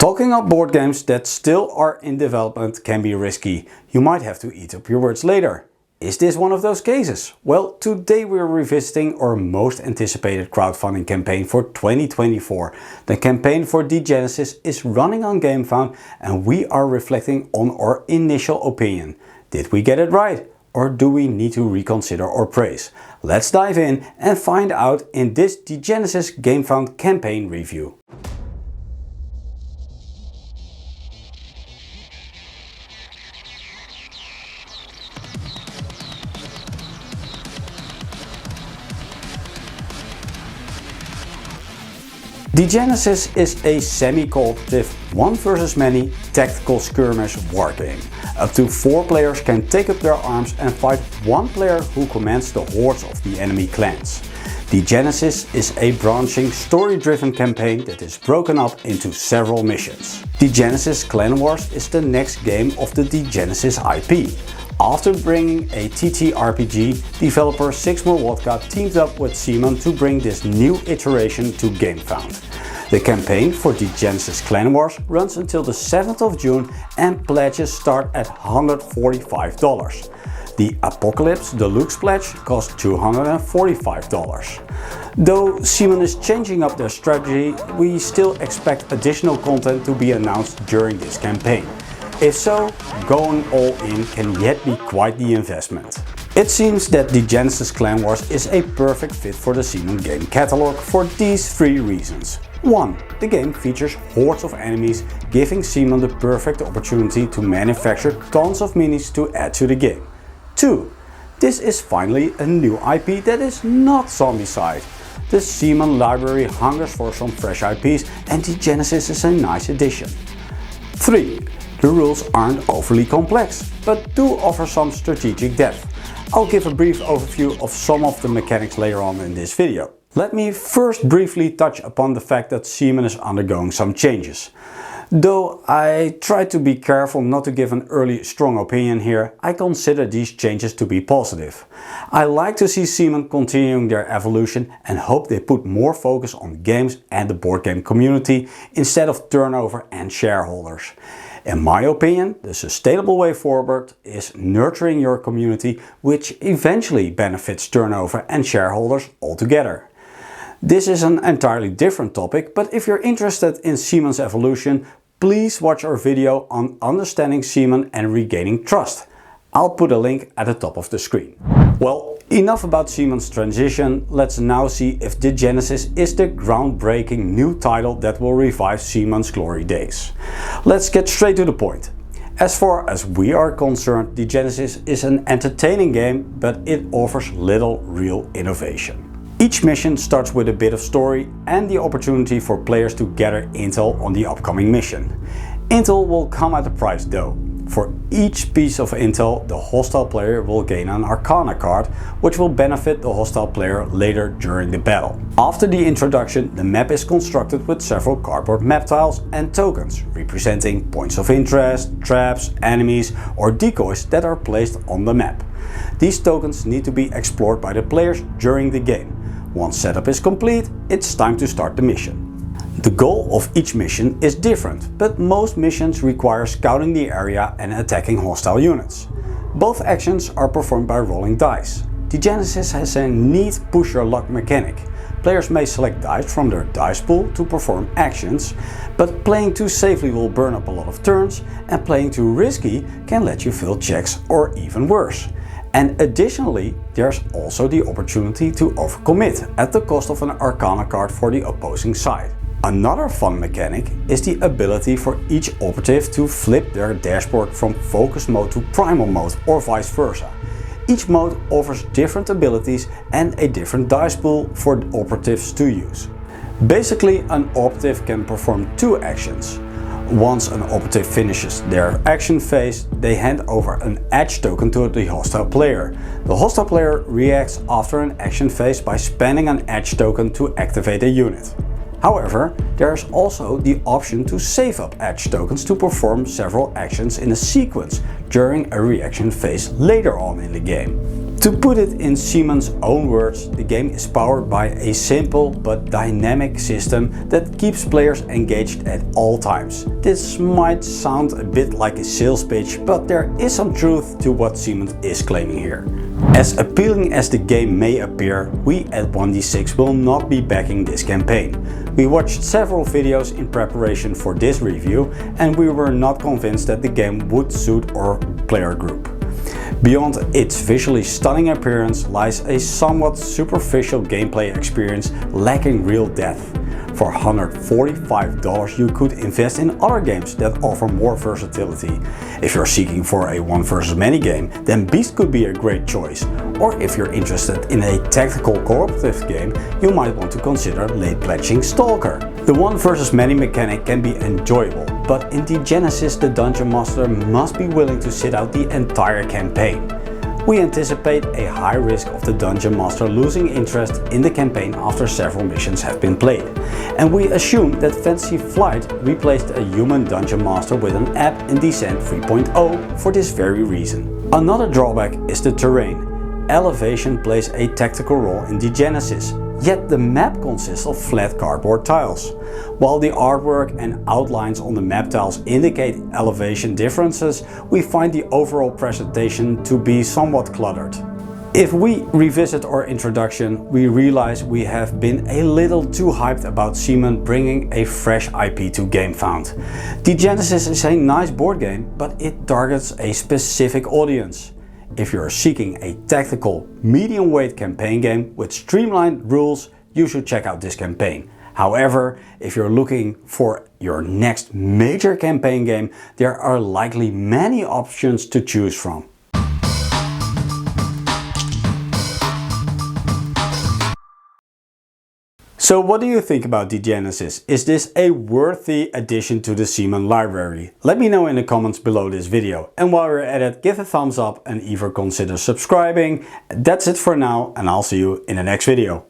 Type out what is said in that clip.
Talking up board games that still are in development can be risky. You might have to eat up your words later. Is this one of those cases? Well, today we're revisiting our most anticipated crowdfunding campaign for 2024. The campaign for Degenesis is running on Gamefound and we are reflecting on our initial opinion. Did we get it right? Or do we need to reconsider our praise? Let's dive in and find out in this Degenesis Gamefound campaign review. Degenesis is a semi-cooperative, one versus many tactical skirmish wargame. Up to 4 players can take up their arms and fight one player who commands the hordes of the enemy clans. Degenesis is a branching, story-driven campaign that is broken up into several missions. Degenesis Clan Wars is the next game of the Degenesis IP. After bringing a TTRPG, developer SIXMOREVODKA teamed up with CMON to bring this new iteration to Gamefound. The campaign for Degenesis Clan Wars runs until the 7th of June and pledges start at $145. The Apocalypse Deluxe pledge costs $245. Though CMON is changing up their strategy, we still expect additional content to be announced during this campaign. If so, going all in can yet be quite the investment. It seems that Degenesis Clan Wars is a perfect fit for the CMON game catalog for these 3 reasons. 1. The game features hordes of enemies, giving CMON the perfect opportunity to manufacture tons of minis to add to the game. 2. This is finally a new IP that is not zombicide. The CMON library hungers for some fresh IPs and Degenesis is a nice addition. 3. The rules aren't overly complex, but do offer some strategic depth. I'll give a brief overview of some of the mechanics later on in this video. Let me first briefly touch upon the fact that CMON is undergoing some changes. Though I try to be careful not to give an early strong opinion here, I consider these changes to be positive. I like to see CMON continuing their evolution and hope they put more focus on games and the board game community instead of turnover and shareholders. In my opinion, the sustainable way forward is nurturing your community, which eventually benefits turnover and shareholders altogether. This is an entirely different topic, but if you're interested in CMON's evolution, please watch our video on understanding CMON and regaining trust. I'll put a link at the top of the screen. Well, enough about CMON's transition, let's now see if Degenesis is the groundbreaking new title that will revive CMON's glory days. Let's get straight to the point. As far as we are concerned, Degenesis is an entertaining game, but it offers little real innovation. Each mission starts with a bit of story and the opportunity for players to gather intel on the upcoming mission. Intel will come at a price though. For each piece of intel, the hostile player will gain an Arcana card, which will benefit the hostile player later during the battle. After the introduction, the map is constructed with several cardboard map tiles and tokens, representing points of interest, traps, enemies or decoys that are placed on the map. These tokens need to be explored by the players during the game. Once setup is complete, it's time to start the mission. The goal of each mission is different, but most missions require scouting the area and attacking hostile units. Both actions are performed by rolling dice. Degenesis has a neat push your luck mechanic. Players may select dice from their dice pool to perform actions, but playing too safely will burn up a lot of turns, and playing too risky can let you fail checks or even worse. And additionally, there's also the opportunity to overcommit at the cost of an Arcana card for the opposing side. Another fun mechanic is the ability for each operative to flip their dashboard from focus mode to primal mode or vice versa. Each mode offers different abilities and a different dice pool for the operatives to use. Basically, an operative can perform 2 actions. Once an operative finishes their action phase, they hand over an edge token to the hostile player. The hostile player reacts after an action phase by spending an edge token to activate a unit. However, there is also the option to save up edge tokens to perform several actions in a sequence during a reaction phase later on in the game. To put it in CMON's own words, the game is powered by a simple but dynamic system that keeps players engaged at all times. This might sound a bit like a sales pitch, but there is some truth to what CMON is claiming here. As appealing as the game may appear, we at 1D6 will not be backing this campaign. We watched several videos in preparation for this review and we were not convinced that the game would suit our player group. Beyond its visually stunning appearance lies a somewhat superficial gameplay experience lacking real depth. For $145 you could invest in other games that offer more versatility. If you're seeking for a one versus many game, then Beast could be a great choice. Or if you're interested in a tactical cooperative game, you might want to consider late pledging Stalker. The one versus many mechanic can be enjoyable, but in Degenesis the Dungeon Master must be willing to sit out the entire campaign. We anticipate a high risk of the Dungeon Master losing interest in the campaign after several missions have been played. And we assume that Fantasy Flight replaced a human Dungeon Master with an app in Descent 3.0 for this very reason. Another drawback is the terrain. Elevation plays a tactical role in Degenesis, yet the map consists of flat cardboard tiles. While the artwork and outlines on the map tiles indicate elevation differences, we find the overall presentation to be somewhat cluttered. If we revisit our introduction, we realize we have been a little too hyped about CMON bringing a fresh IP to Gamefound. Degenesis is a nice board game, but it targets a specific audience. If you're seeking a tactical, medium-weight campaign game with streamlined rules, you should check out this campaign. However, if you're looking for your next major campaign game, there are likely many options to choose from. So what do you think about Degenesis? Is this a worthy addition to the CMON library? Let me know in the comments below this video. And while you're at it, give a thumbs up and even consider subscribing. That's it for now, and I'll see you in the next video.